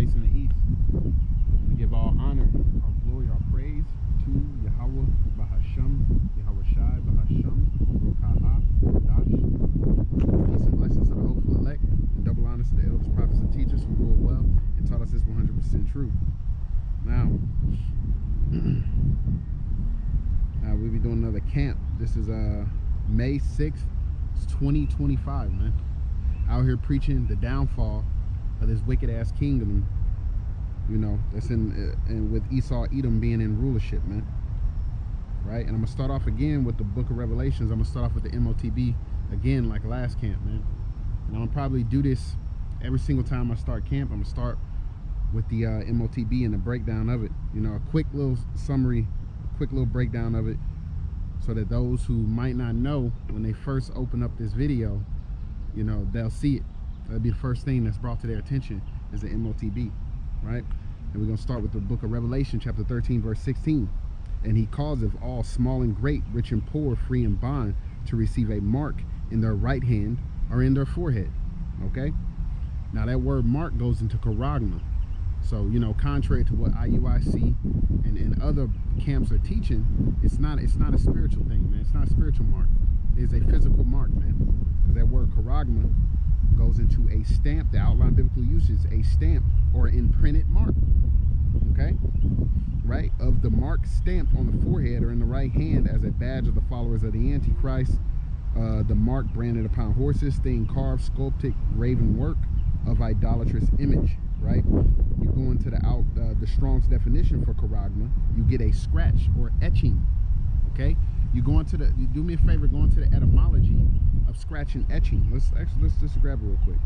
east and the east. We give all honor, our glory, our praise to Yahweh Bahasham, Yahweh Shai Bahasham, Rokaha, Dash. Peace and blessings to the hopeful elect, and double honors to the elders, prophets, and teachers who ruled well and taught us this 100% true. Now, we'll be doing another camp. This is May 6th, 2025, man. Out here preaching the downfall of this wicked ass kingdom, you know, that's and with Esau Edom being in rulership, man. Right? And I'm gonna start off again with the book of Revelations. I'm gonna start off with the MOTB again, like last camp, man. And I'm gonna probably do this every single time I start camp. I'm gonna start with the MOTB and the breakdown of it. You know, a quick little summary, a quick little breakdown of it, so that those who might not know, when they first open up this video, you know, they'll see it. That'll be the first thing that's brought to their attention, is the MOTB, right? And we're gonna start with the book of Revelation, chapter 13, verse 16. And he causeth all small and great, rich and poor, free and bond, to receive a mark in their right hand or in their forehead. Okay? Now that word mark goes into charagma. So, you know, contrary to what IUIC and other camps are teaching, it's not a spiritual thing, man. It's not a spiritual mark. It's a physical mark, man. Because that word charagma goes into a stamp. The outline biblical usage, a stamp or imprinted mark. Okay? Right? Of the mark stamped on the forehead or in the right hand as a badge of the followers of the Antichrist. The mark branded upon horses, thing carved, sculpted, graven work of idolatrous image. Right? You go into the Strong's definition for charagma, you get a scratch or etching. Okay? You do me a favor, go into the etymology of scratch and etching. Let's just grab it real quick.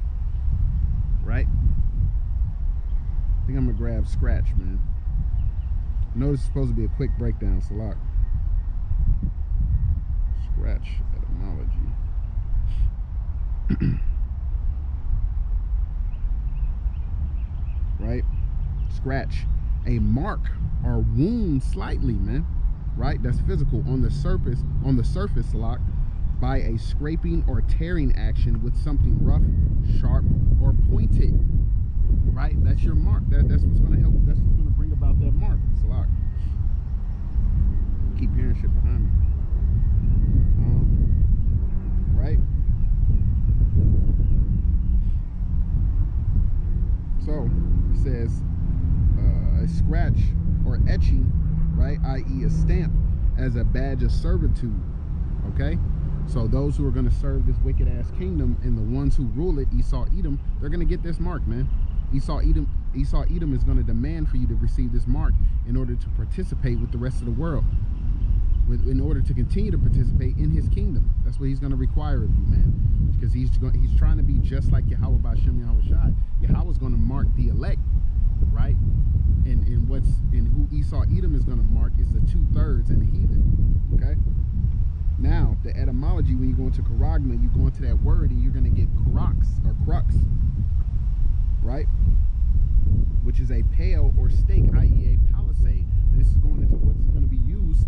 Right? I think I'm gonna grab scratch, man. I know this is supposed to be a quick breakdown, so look. Scratch etymology. Right? Scratch. A mark or wound slightly, man. Right? That's physical on the surface, lock, by a scraping or tearing action with something rough, sharp, or pointed. Right? That's your mark. That's what's gonna help. That's what's gonna bring about that mark. Lock. Keep hearing shit behind me. Right? So it says a scratch or etching, right, i.e. a stamp, as a badge of servitude. Okay, so those who are going to serve this wicked ass kingdom and the ones who rule it, Esau Edom, they're going to get this mark, man. Esau Edom is going to demand for you to receive this mark in order to participate with the rest of the world, in order to continue to participate in his kingdom. That's what he's going to require of you, man, because he's trying to be just like Yahweh Ba'Shem Yahweh Shai. Yahweh's going to mark the elect, right? And who Esau Edom is going to mark is the 2/3 and the heathen. Okay. Now the etymology, when you go into charagma, you go into that word and you're going to get crux or crux, right? Which is a pale or stake, i.e. a palisade. And this is going into what's going to be used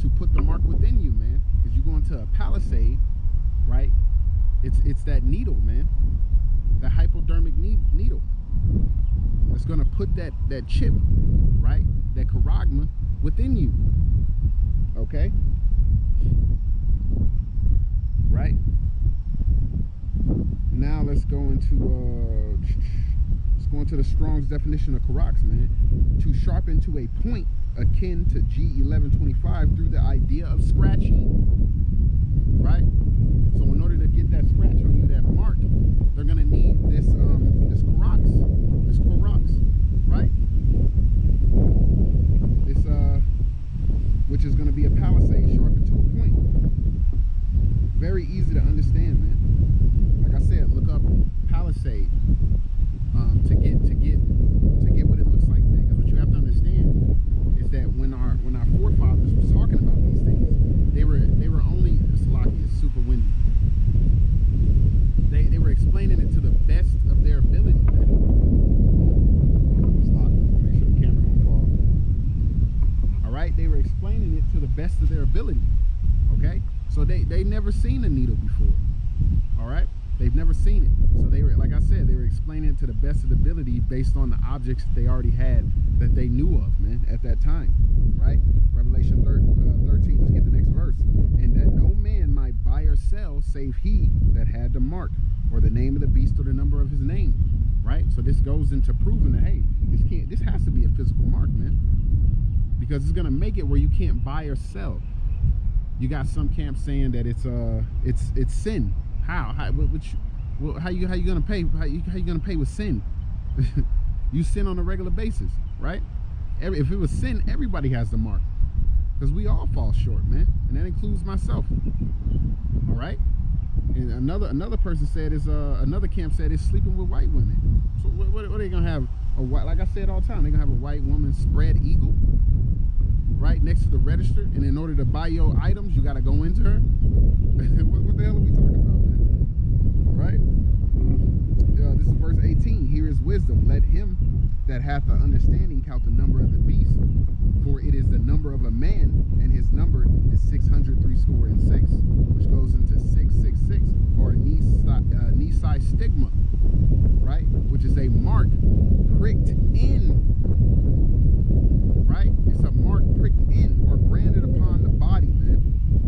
to put the mark within you, man. Because you go into a palisade, right? It's that needle, man. That hypodermic needle. It's going to put that chip, right? That charagma within you. Okay? Right? Now let's go into the Strong's definition of charax, man. To sharpen to a point akin to G1125 through the idea of scratching. Right? So in order to get that scratch on you, that mark, they're gonna need this charax, right? This which is gonna be a palisade sharpened to a point. Very easy to understand, man. Like I said, look up palisade to get what it looks like, man. Because what you have to understand is that when our forefathers was talking about these things, they were only, this locky is super windy. They were explaining it to the best of their ability, man. It's locked. Make sure the camera don't fall. All right, they were explaining it to the best of their ability. Okay, so they never seen a needle before. All right, They've never seen it. So they were, like I said, they were explaining it to the best of the ability based on the objects that they already had that they knew of, man, at that time, right? Revelation 13, let's get the next verse. And that no man might buy or sell save he that had the mark, or the name of the beast, or the number of his name, right? So this goes into proving that, hey, this has to be a physical mark, man, because it's gonna make it where you can't buy or sell. You got some camps saying that it's sin. How you gonna pay? How you gonna pay with sin? You sin on a regular basis, right? If it was sin, everybody has the mark, because we all fall short, man, and that includes myself. All right. And another person said is another camp said it's sleeping with white women. So what are they gonna have? A white, like I said all the time, they're gonna have a white woman spread eagle right next to the register, and in order to buy your items, you gotta go into her. what the hell are we talking about, man? Right? This is verse 18. Here is wisdom. Let him that hath the understanding count the number of the beast, for it is the number of a man, and his number is 666, which goes into 666, or Nisi stigma, right? Which is a mark pricked in, right? It's a mark pricked in or branded upon the body, man.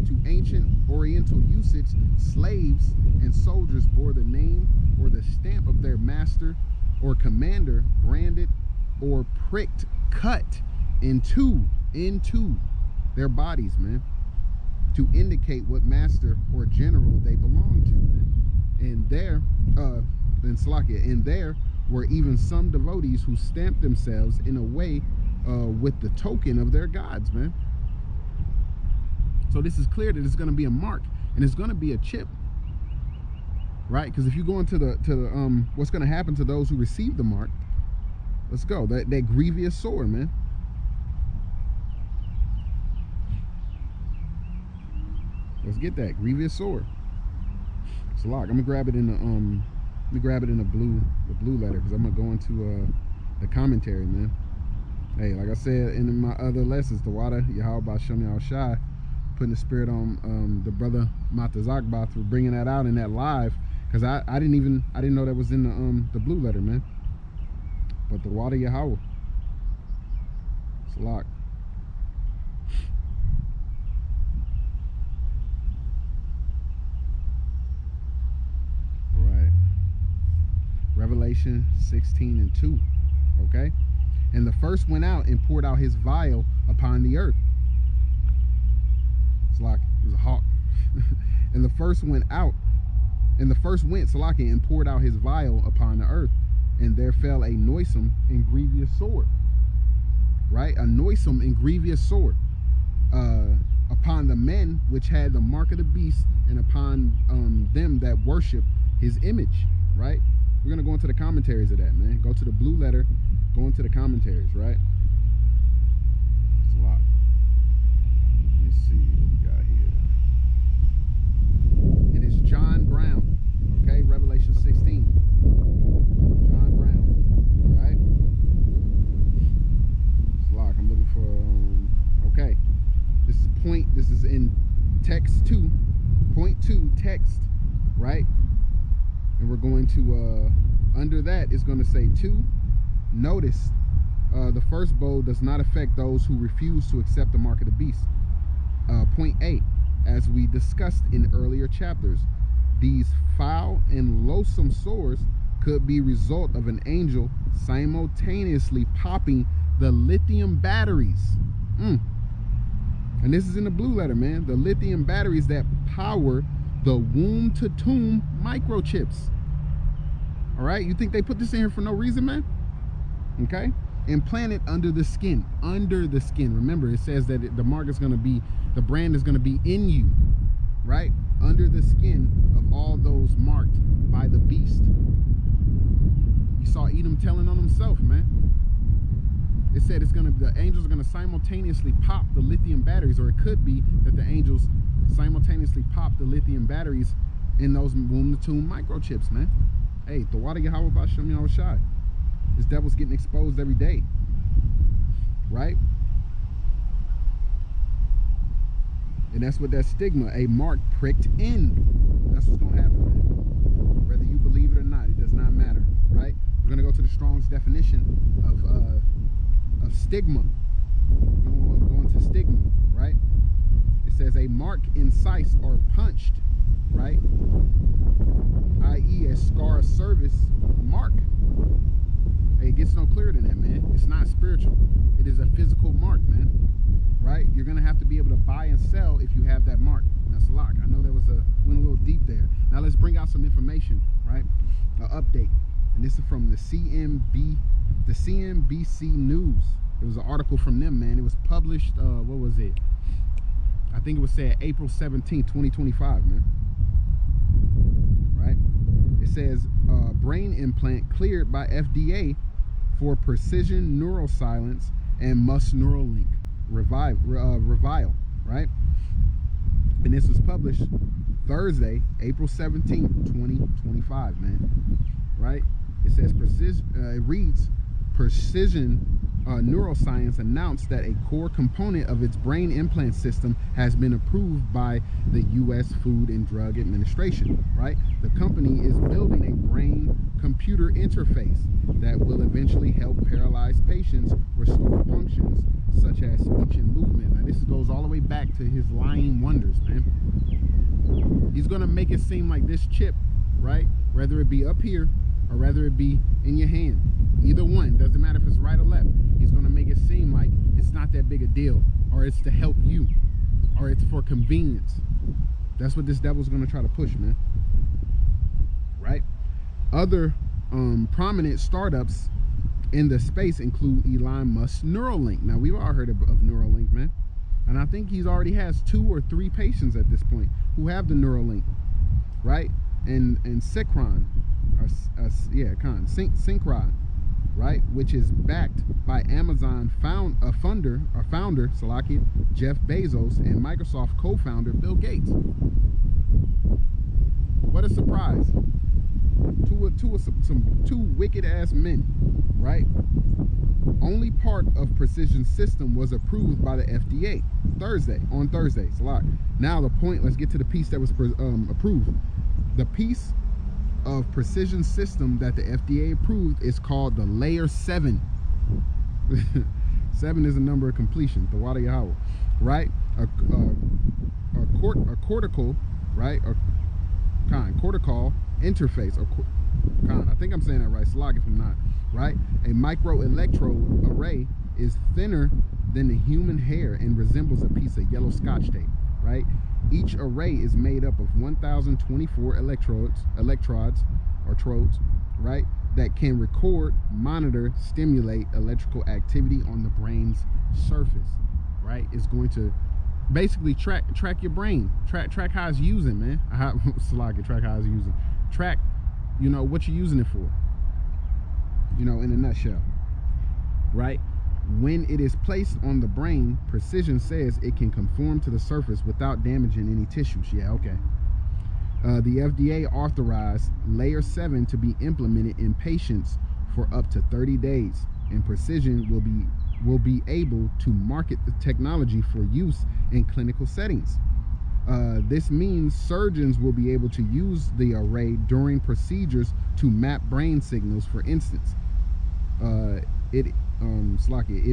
To ancient Oriental usage, slaves and soldiers bore the name or the stamp of their master or commander, branded or pricked, cut into their bodies, man, to indicate what master or general they belong to, man. And there, in Salakia, and there were even some devotees who stamped themselves in a way with the token of their gods, man. So this is clear that it's going to be a mark, and it's going to be a chip, right? Because if you go into the what's going to happen to those who receive the mark, let's go, that grievous sword, man. Let's get that grievous sword. It's a lock. I'm gonna grab it in the blue letter, because I'm gonna go into the commentary, man. Hey, like I said in my other lessons, the water Yahweh B'Shem Yahweh Shai, putting the spirit on the brother Mata Zakba through bringing that out in that live, because I didn't know that was in the blue letter, man. But the water Yahweh, it's a lock. Revelation 16:2, okay? And the first went out and poured out his vial upon the earth. It's like it was a hawk. And the first went, Salaki, and poured out his vial upon the earth, and there fell a noisome and grievous sword, right? A noisome and grievous sword upon the men which had the mark of the beast, and upon them that worship his image, right? We're going to go into the commentaries of that, man. Go to the blue letter, go into the commentaries, right? It's a lot. Let me see what we got here. And it's John Brown, okay? Revelation 16. John Brown, all right? It's a lot. I'm looking for, okay. This is in text 2, point 2, text, right? And we're going to, under that, it's going to say 2. Notice the first bowl does not affect those who refuse to accept the mark of the beast. Point 8, as we discussed in earlier chapters, these foul and loathsome sores could be result of an angel simultaneously popping the lithium batteries. And this is in the blue letter, man. The lithium batteries that power the womb-to-tomb microchips. All right, you think they put this in here for no reason, man? Okay, implanted under the skin. Under the skin. Remember, it says that the mark is going to be, the brand is going to be in you, right? Under the skin of all those marked by the beast. You saw Edom telling on himself, man. It said it's going to, the angels are going to simultaneously pop the lithium batteries, or it could be that the angels simultaneously pop the lithium batteries in those womb-to-tomb microchips, man. Hey, the water Yahweh B'Shem Yahweh Shai. This devil's getting exposed every day, right? And that's what that stigma, a mark pricked in. That's what's gonna happen, man. Whether you believe it or not, it does not matter, right? We're gonna go to the Strong's definition of stigma. We're gonna go into stigma, right? It says a mark, incised or punched, right? i.e. a scar of service mark. Hey, it gets no clearer than that, man. It's not spiritual. It is a physical mark, man. Right? You're gonna have to be able to buy and sell if you have that mark. That's a lock. I know went a little deep there. Now let's bring out some information, right? An update. And this is from the CNBC News. It was an article from them, man. It was published, what was it? I think it was said April 17th, 2025, man. Right? It says, brain implant cleared by FDA for precision neuroscience and must Neuralink Revile, right? And this was published Thursday, April 17th, 2025, man. Right? It says it reads, Precision Neuroscience announced that a core component of its brain implant system has been approved by the U.S. Food and Drug Administration, right? The company is building a brain-computer interface that will eventually help paralyzed patients restore functions such as speech and movement. Now, this goes all the way back to his lying wonders, man. He's going to make it seem like this chip, right, whether it be up here or whether it be in your hand, either one, doesn't matter if it's right or left, he's going to make it seem like it's not that big a deal, or it's to help you, or it's for convenience. That's what this devil's going to try to push, man. Right? Other prominent startups in the space include Elon Musk's Neuralink. Now, we've all heard of Neuralink, man. And I think he's already has 2 or 3 patients at this point who have the Neuralink, right? And Synchron, Synchron, right? Which is backed by Amazon founder, Salaki, Jeff Bezos, and Microsoft co-founder Bill Gates. What a surprise. Two wicked ass men, right? Only part of Precision System was approved by the FDA on Thursday. Salak. Now the point, let's get to the piece that was approved. The piece of Precision System that the FDA approved is called the Layer 7. 7 is a number of completion, the Wada Yahweh, right? A cortical, right? Cortical interface, I think I'm saying that right, Salak if I'm not, right? A microelectrode array is thinner than the human hair and resembles a piece of yellow Scotch tape, right? Each array is made up of 1,024 electrodes, right? That can record, monitor, stimulate electrical activity on the brain's surface, right? It's going to basically track your brain, track how it's using, man. Track how it's using. Track, you know, what you're using it for. You know, in a nutshell, right? When it is placed on the brain, Precision says it can conform to the surface without damaging any tissues. Yeah, okay. The FDA authorized Layer 7 to be implemented in patients for up to 30 days, and Precision will be able to market the technology for use in clinical settings. This means surgeons will be able to use the array during procedures to map brain signals, for instance. It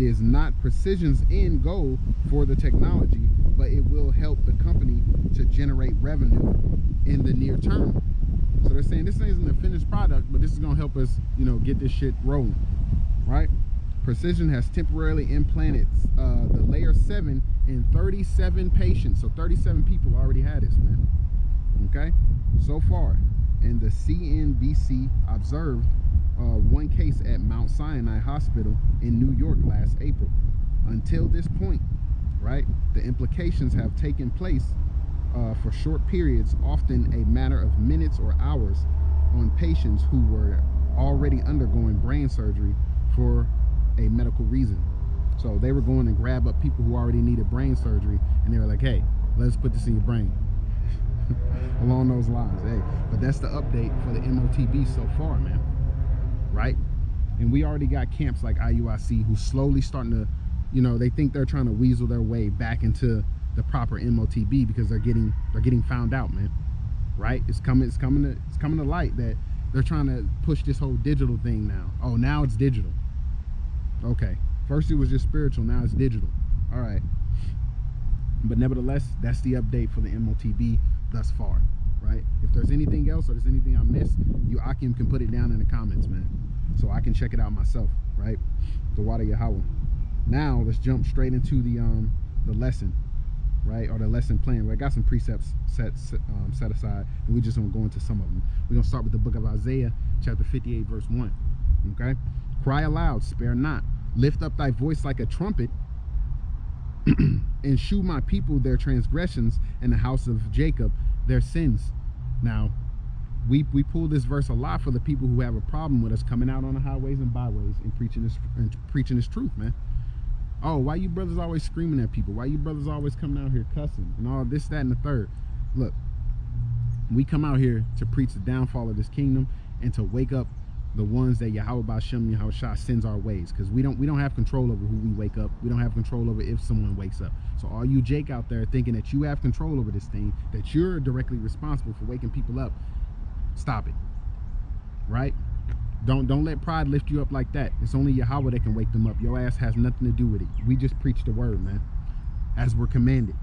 is not Precision's end goal for the technology, but it will help the company to generate revenue in the near term. So they're saying this isn't a finished product, but this is going to help us, you know, get this shit rolling, right? Precision has temporarily implanted the Layer 7 in 37 patients. So 37 people already had this, man. Okay? So far. And the CNBC observed one case at Mount Sinai Hospital in New York last April. Until this point, right, the implications have taken place for short periods, often a matter of minutes or hours, on patients who were already undergoing brain surgery for a medical reason. So they were going and grab up people who already needed brain surgery, and they were like, hey, let's put this in your brain. Along those lines. Hey, but that's the update for the MOTB so far, man. Right? And we already got camps like IUIC who's slowly starting to, you know, they think they're trying to weasel their way back into the proper MOTB because they're getting found out, man. right? It's coming to light that they're trying to push this whole digital thing now. Oh, now it's digital. Okay. First it was just spiritual, now it's digital. All right. But nevertheless, that's the update for the MOTB thus far, right? If there's anything else or there's anything I missed, you Akim can put it down in the comments, man, so I can check it out myself, right? The Water Yahweh. Now let's jump straight into the lesson, right? Or the lesson plan. I got some precepts set aside, and we just gonna go into some of them. We're gonna start with the book of Isaiah, chapter 58, verse 1. Okay? Cry aloud, spare not. Lift up thy voice like a trumpet, and shew my people their transgressions, and the house of Jacob their sins. Now, we pull this verse a lot for the people who have a problem with us coming out on the highways and byways and preaching this truth, man. Oh, why you brothers always screaming at people? Why you brothers always coming out here cussing and all this, that, and the third? Look, we come out here to preach the downfall of this kingdom and to wake up the ones that Yahweh B'Shem Yahushua sends our ways, because we don't have control over who we wake up. We don't have control over if someone wakes up. So all you Jake out there thinking that you have control over this thing, that you're directly responsible for waking people up, stop it, right? Don't let pride lift you up like that. It's only Yahweh that can wake them up. Your ass has nothing to do with it. We just preach the word, man, as we're commanded,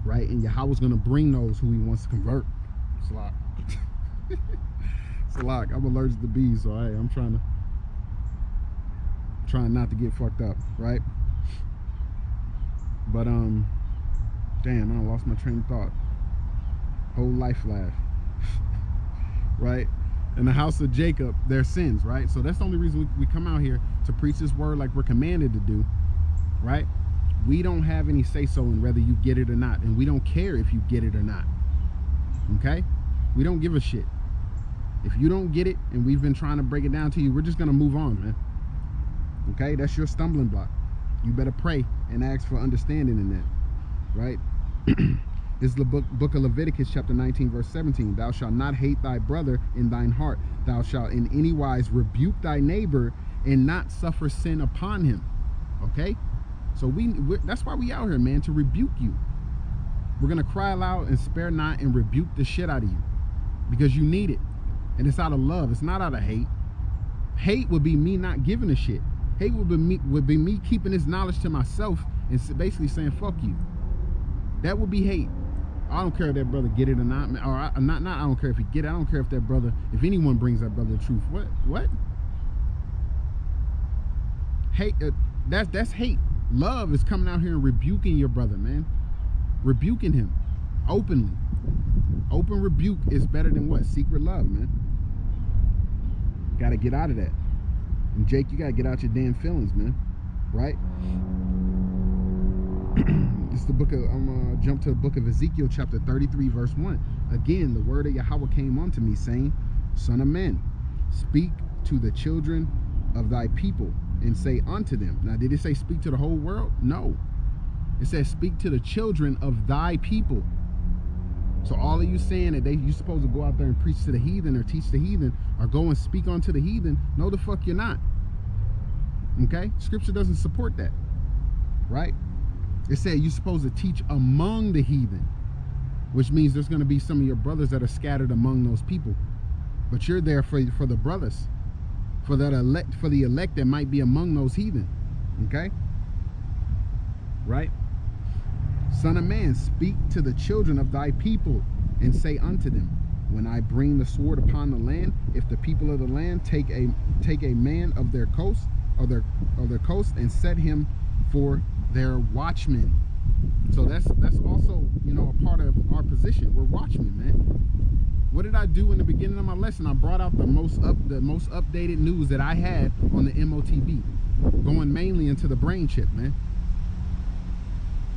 right? And Yahweh's gonna bring those who he wants to convert. Slop. Salak, I'm allergic to bees, so hey, I'm trying not to get fucked up, right? But damn, I lost my train of thought. Whole life laugh. Right? In the house of Jacob, their sins, right? So that's the only reason we come out here to preach this word like we're commanded to do, right? We don't have any say-so in whether you get it or not, and we don't care if you get it or not, okay? We don't give a shit. If you don't get it, and we've been trying to break it down to you, we're just gonna move on, man. Okay, that's your stumbling block. You better pray and ask for understanding in that, right? This is the book of Leviticus, chapter 19, verse 17. Thou shalt not hate thy brother in thine heart. Thou shalt in any wise rebuke thy neighbor and not suffer sin upon him. Okay, so that's why we out here, man, to rebuke you. We're gonna cry aloud and spare not and rebuke the shit out of you, because you need it. And it's out of love. It's not out of hate. Hate would be me not giving a shit. Hate would be me keeping this knowledge to myself and basically saying, fuck you. That would be hate. I don't care if that brother get it or not. Or I don't care if he get it. I don't care if that brother, if anyone brings that brother the truth. What? Hate, that's hate. Love is coming out here and rebuking your brother, man. Rebuking him openly. Open rebuke is better than what? Secret love, man. Got to get out of that. And Jake, you got to get out your damn feelings, man. Right? This is the book of, I'm going to jump to the book of Ezekiel, chapter 33, verse 1. Again, the word of Yahweh came unto me, saying, Son of man, speak to the children of thy people, and say unto them. Now, did it say speak to the whole world? No. It says speak to the children of thy people. So all of you saying that you supposed to go out there and preach to the heathen or teach the heathen or go and speak unto the heathen, no the fuck you're not. Okay? Scripture doesn't support that. Right? It said you're supposed to teach among the heathen, which means there's going to be some of your brothers that are scattered among those people. But you're there for the brothers, for the elect that might be among those heathen. Okay? Right? Son of man, speak to the children of thy people and say unto them, when I bring the sword upon the land, if the people of the land take a man of their coast or their coast and set him for their watchman. So that's also, you know, a part of our position. We're watchmen, man. What did I do in the beginning of my lesson? I brought out the most updated news that I had on the MOTB, going mainly into the brain chip, man.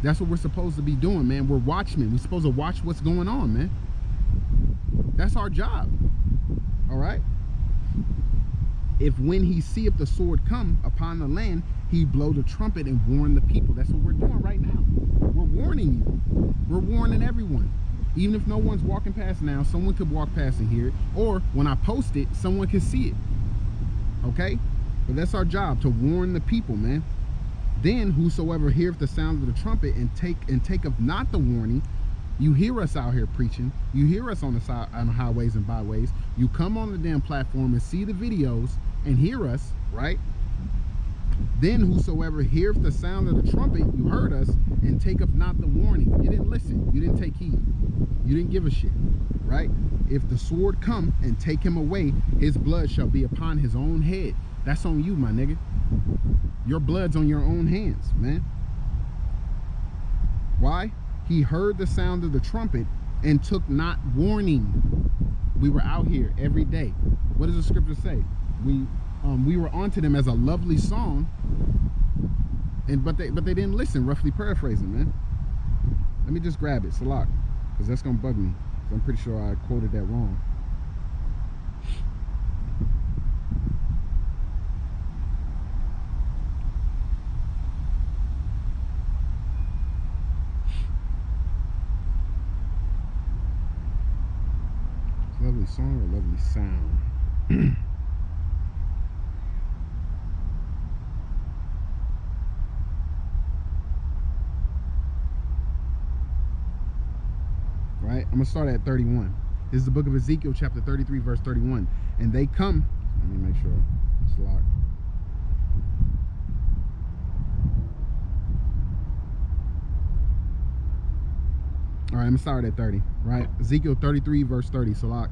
That's what we're supposed to be doing, man. We're watchmen. We're supposed to watch what's going on, man. That's our job. All right? If when he seeth the sword come upon the land, he blow the trumpet and warn the people. That's what we're doing right now. We're warning you. We're warning everyone. Even if no one's walking past now, someone could walk past and hear it. Or when I post it, someone can see it. Okay? But that's our job, to warn the people, man. Then whosoever heareth the sound of the trumpet and taketh not the warning, You hear us out here preaching. You hear us on the side, on the highways and byways. You come on the damn platform and see the videos and hear us, right? Then whosoever heareth the sound of the trumpet, you heard us, and taketh not the warning. You didn't listen. You didn't take heed. You didn't give a shit, right? If the sword come and take him away, his blood shall be upon his own head. That's on you, my nigga. Your blood's on your own hands, man. Why? He heard the sound of the trumpet and took not warning. We were out here every day. What does the scripture say? We were onto them as a lovely song, but they didn't listen. Roughly paraphrasing, man. Let me just grab it, Salak, because that's gonna bug me. I'm pretty sure I quoted that wrong. Lovely song or lovely sound? Right, I'm gonna start at 31. This is the book of Ezekiel, chapter 33, verse 31. And they come, let me make sure it's locked. All right, I'm gonna start at 30, right? Ezekiel 33, verse 30, Salak.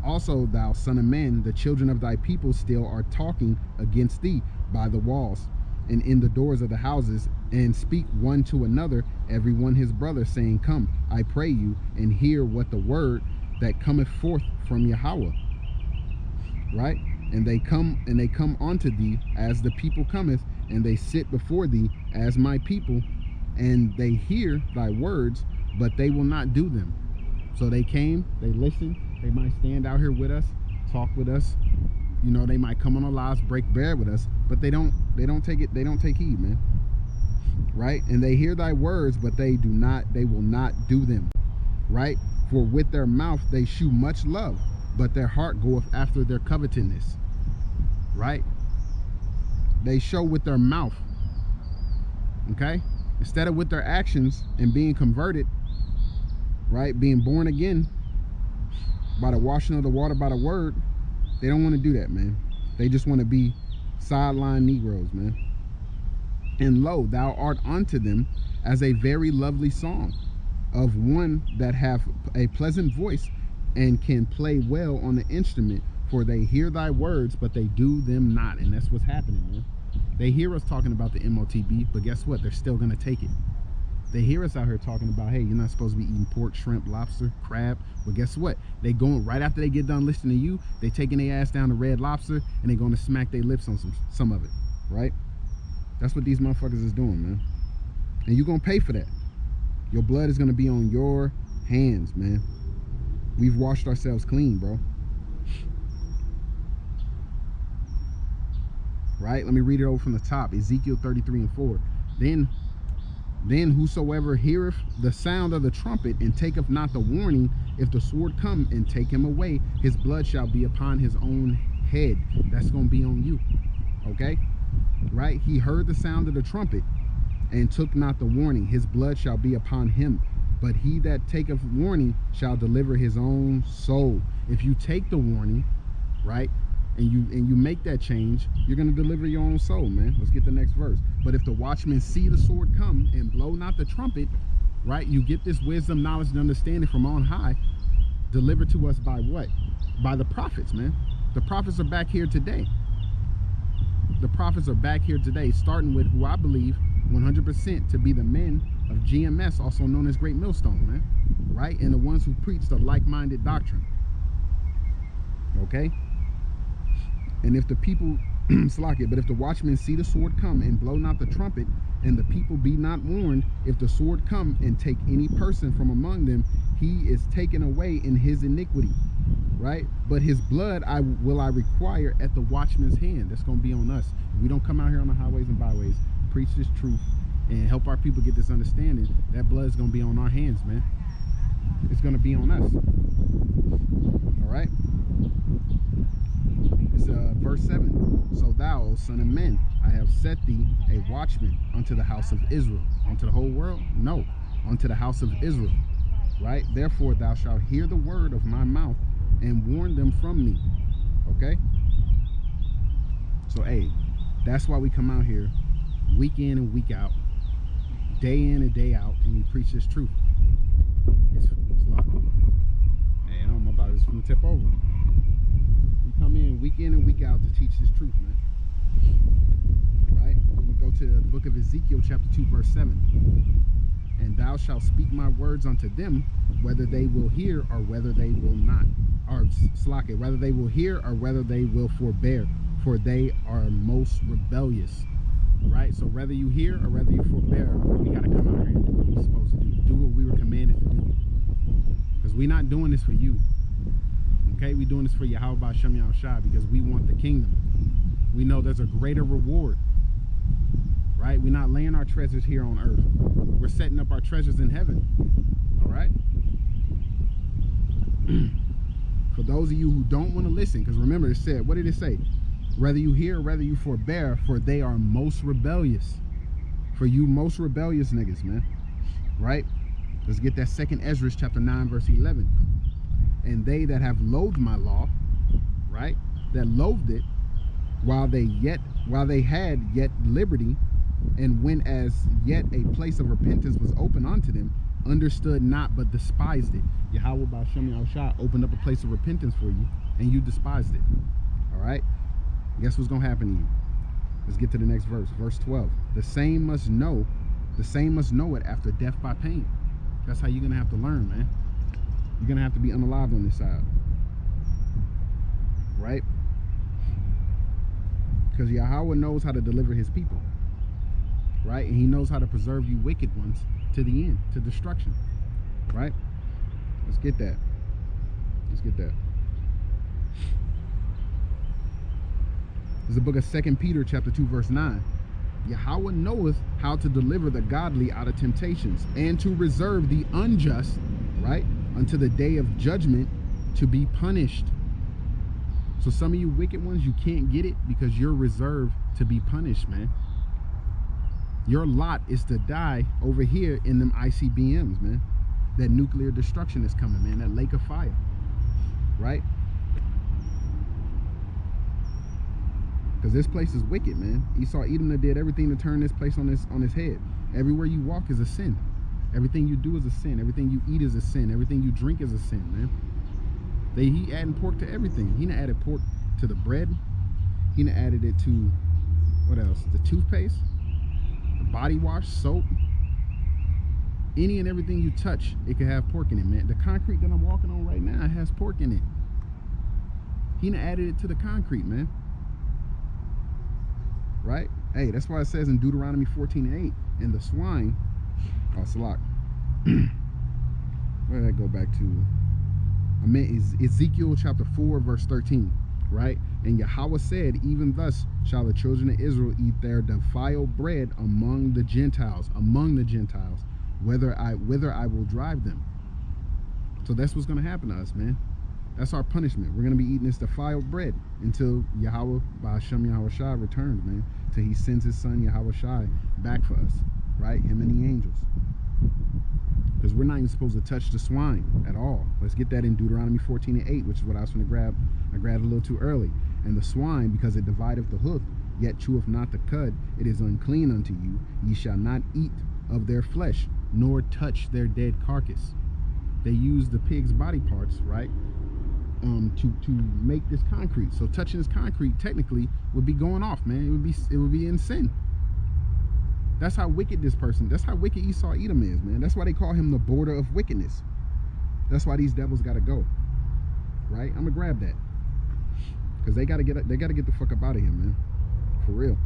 Also, thou son of man, the children of thy people still are talking against thee by the walls and in the doors of the houses, and speak one to another, every one his brother, saying, come, I pray you, and hear what the word that cometh forth from Yahweh. Right? And they come unto thee as the people cometh, and they sit before thee as my people, and they hear thy words, but they will not do them. So they came, they listened, they might stand out here with us, talk with us, you know, they might come on our lives, break bread with us, but they don't take heed, man. Right? And they hear thy words, but they will not do them. Right? For with their mouth they shew much love, but their heart goeth after their covetousness. Right? They show with their mouth, okay, instead of with their actions and being converted, right, being born again by the washing of the water by the word. They don't want to do that, man. They just want to be sideline Negroes, man. And lo, thou art unto them as a very lovely song of one that have a pleasant voice and can play well on the instrument, for they hear thy words, but they do them not. And that's what's happening, man. They hear us talking about the MOTB, but guess what? They're still going to take it. They hear us out here talking about, hey, you're not supposed to be eating pork, shrimp, lobster, crab. But guess what? They going, right after they get done listening to you, they taking their ass down to Red Lobster, and they going to smack their lips on some of it, right? That's what these motherfuckers is doing, man. And you're going to pay for that. Your blood is going to be on your hands, man. We've washed ourselves clean, bro. Right? Let me read it over from the top. Ezekiel 33 and 4. Then whosoever heareth the sound of the trumpet and taketh not the warning, if the sword come and take him away, his blood shall be upon his own head. That's going to be on you. Okay? Right? He heard the sound of the trumpet and took not the warning. His blood shall be upon him. But he that taketh warning shall deliver his own soul. If you take the warning, right, and you make that change, you're going to deliver your own soul, man. Let's get the next verse. But if the watchmen see the sword come and blow not the trumpet, right, you get this wisdom, knowledge, and understanding from on high, delivered to us by what? By the prophets, man. The prophets are back here today. The prophets are back here today, starting with who I believe 100% to be the men of GMS, also known as Great Millstone, man. Right? And the ones who preach the like-minded doctrine. Okay? And if the people, slack it, but if the watchmen see the sword come and blow not the trumpet, and the people be not warned, if the sword come and take any person from among them, he is taken away in his iniquity, right? But his blood will I require at the watchman's hand. That's going to be on us. If we don't come out here on the highways and byways, preach this truth, and help our people get this understanding, that blood is going to be on our hands, man. It's going to be on us. All right? It's verse 7. So thou, O son of man, I have set thee a watchman unto the house of Israel. Unto the whole world? No. Unto the house of Israel. right? Therefore thou shalt hear the word of my mouth and warn them from me. Okay? So hey, that's why we come out here week in and week out, day in and day out, and we preach this truth. It's like, hey, I'm about to just tip over. We come in week and week out to teach this truth, man. Right? We go to the book of Ezekiel chapter 2 verse 7. And thou shalt speak my words unto them, whether they will hear or whether they will not. Or slack it, whether they will hear or whether they will forbear, for they are most rebellious. Right? So whether you hear or whether you forbear, we got to come out here and do what we're supposed to do. Do what we were commanded to do. Because we're not doing this for you. Okay? We're doing this for Yahweh Ba'Shem Yahushua, because we want the kingdom. We know there's a greater reward. Right? We're not laying our treasures here on earth. We're setting up our treasures in heaven. All right? For those of you who don't want to listen, because remember it said, what did it say? Whether you hear or whether you forbear, for they are most rebellious. For you most rebellious niggas, man. Right? Let's get that 2nd Ezra chapter 9 verse 11. And they that have loathed my law, right? That loathed it, while they had yet liberty, and when as yet a place of repentance was open unto them, understood not but despised it. Yahweh Ba'Shem Yahushua opened up a place of repentance for you, and you despised it. All right? Guess what's gonna happen to you? Let's get to the next verse, verse 12. The same must know it after death by pain. That's how you're gonna have to learn, man. You're gonna have to be unalived on this side, right? Because Yahweh knows how to deliver his people, right? And he knows how to preserve you wicked ones to the end, to destruction, right? Let's get that. Let's get that. This is the book of 2 Peter chapter 2 verse 9. Yahweh knoweth how to deliver the godly out of temptations, and to reserve the unjust, right, unto the day of judgment, to be punished. So some of you wicked ones, you can't get it because you're reserved to be punished, man. Your lot is to die over here in them ICBMs, man. That nuclear destruction is coming, man. That lake of fire, right? Because this place is wicked, man. Esau Edom did everything to turn this place on his head. Everywhere you walk is a sin. Everything you do is a sin. Everything you eat is a sin. Everything you drink is a sin, man. He adding pork to everything. He done added pork to the bread. He done added it to, what else? The toothpaste, the body wash, soap. Any and everything you touch, it could have pork in it, man. The concrete that I'm walking on right now has pork in it. He done added it to the concrete, man. Right? Hey, that's why it says in Deuteronomy 14:8, and the swine, oh, Salak. Where did I go back to? I meant Ezekiel chapter 4 verse 13, right? And Yahweh said, even thus shall the children of Israel eat their defiled bread among the Gentiles, whither I will drive them. So that's what's going to happen to us, man. That's our punishment. We're going to be eating this defiled bread until Yahweh Ba'Shem Yahushua returns, man. Till he sends his son Yahushua back for us, right? Him and the angels. Because we're not even supposed to touch the swine at all. Let's get that in Deuteronomy 14:8, which is what I was going to grab. I grabbed a little too early. And the swine, because it divideth the hoof, yet cheweth not the cud, it is unclean unto you. Ye shall not eat of their flesh, nor touch their dead carcass. They use the pig's body parts, right, to make this concrete. So touching this concrete technically would be going off, man. It would be in sin. That's how wicked this person, that's how wicked Esau Edom is, man. That's why they call him the border of wickedness. That's why these devils got to go, right? I'm gonna grab that because they gotta get the fuck up out of here, man, for real.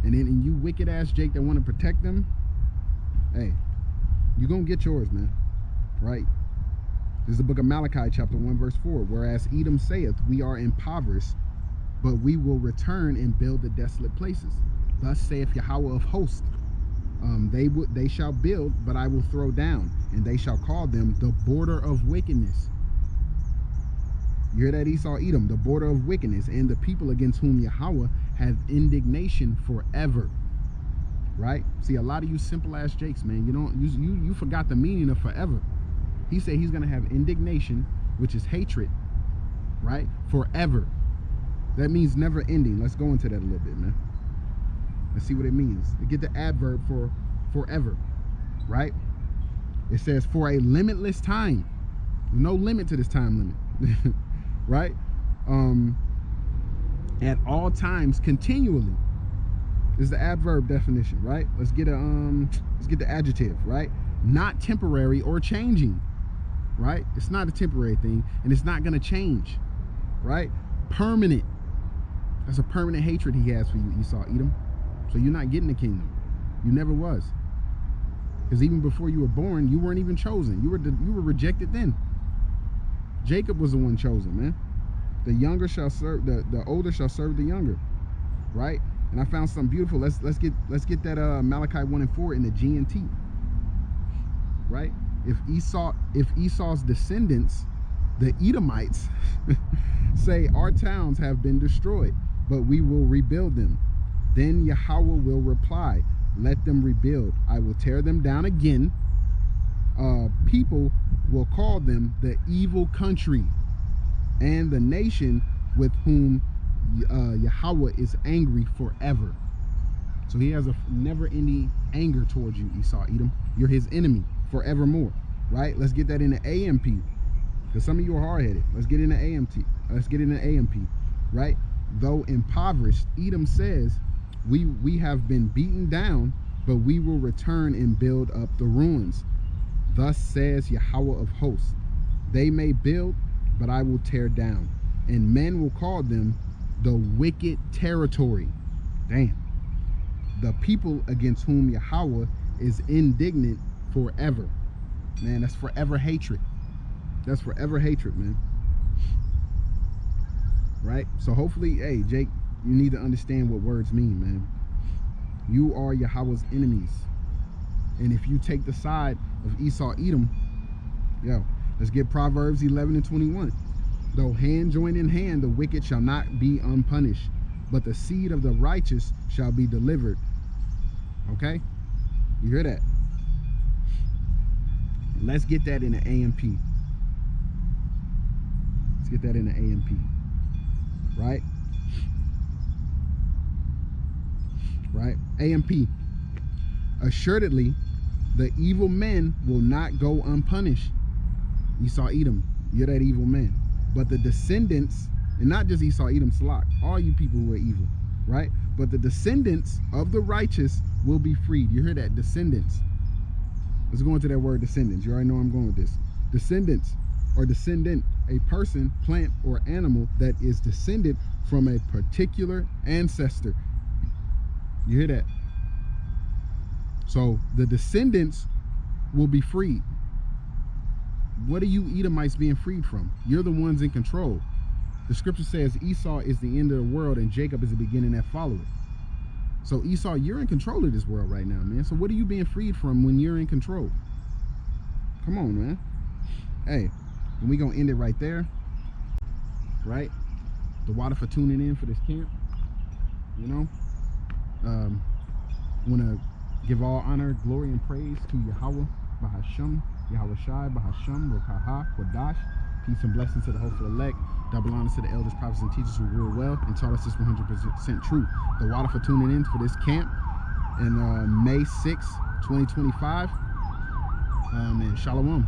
And then you wicked ass Jake that want to protect them, hey, you gonna get yours, man, right? This is the book of Malachi chapter 1 verse 4. Whereas Edom saith, we are impoverished, but we will return and build the desolate places. Thus saith Yahweh of hosts, they shall build, but I will throw down, and they shall call them the border of wickedness. You hear that, Esau Edom, the border of wickedness, and the people against whom Yahweh have indignation forever. Right? See, a lot of you simple ass Jakes, man, you forgot the meaning of forever. He said he's going to have indignation, which is hatred, right? Forever. That means never ending. Let's go into that a little bit, man. Let's see what it means. Get the adverb for forever, right? It says for a limitless time. No limit to this time limit, right? At all times, continually. This is the adverb definition, right? Let's get the adjective, right? Not temporary or changing, right? It's not a temporary thing, and it's not going to change, right? Permanent. That's a permanent hatred he has for you, Esau, Edom. So you're not getting the kingdom. You never was. Because even before you were born, you weren't even chosen. You were rejected then. Jacob was the one chosen, man. The younger shall serve the older shall serve the younger, right? And I found something beautiful. Let's get that Malachi 1:4 in the GNT, right? If Esau's descendants, the Edomites, say our towns have been destroyed, but we will rebuild them, then Yahweh will reply, let them rebuild. I will tear them down again. People will call them the evil country and the nation with whom Yahweh is angry forever. So he has a never-ending anger towards you, Esau, Edom. You're his enemy forevermore, right? Let's get that in the AMP, because some of you are hard-headed. Let's get in the AMT. Let's get in the AMP, right? Though impoverished, Edom says, we have been beaten down, but we will return and build up the ruins. Thus says Yahweh of hosts, they may build, but I will tear down, and men will call them the wicked territory. Damn. The people against whom Yahweh is indignant forever. Man, that's forever hatred. That's forever hatred, man. Right? So hopefully, hey, Jake, you need to understand what words mean, man. You are Yahweh's enemies. And if you take the side of Esau, Edom, yo, let's get Proverbs 11:21. Though hand join in hand, the wicked shall not be unpunished, but the seed of the righteous shall be delivered. Okay? You hear that? Let's get that in the AMP. Let's get that in the AMP. Right? Right? AMP. Assuredly, the evil men will not go unpunished. Esau, Edom, you're that evil man. But the descendants, and not just Esau, Edom, Salak, all you people who are evil, right? But the descendants of the righteous will be freed. You hear that? Descendants. Let's go into that word descendants. You already know where I'm going with this. Descendants or descendant, a person, plant, or animal that is descended from a particular ancestor. You hear that? So the descendants will be freed. What are you Edomites being freed from? You're the ones in control. The scripture says Esau is the end of the world and Jacob is the beginning that followeth. So Esau, you're in control of this world right now, man. So what are you being freed from when you're in control? Come on, man. Hey, and we gonna end it right there, right? The water for tuning in for this camp, you know. Want to give all honor, glory, and praise to Yahweh, Bahasham, Yahweh Shai, Bahasham, Rokaha, Kodash. Peace and blessings to the hopeful elect. Double honors to the elders, prophets, and teachers who rule well and taught us this 100% truth. The water for tuning in for this camp in May 6, 2025. And Shalom.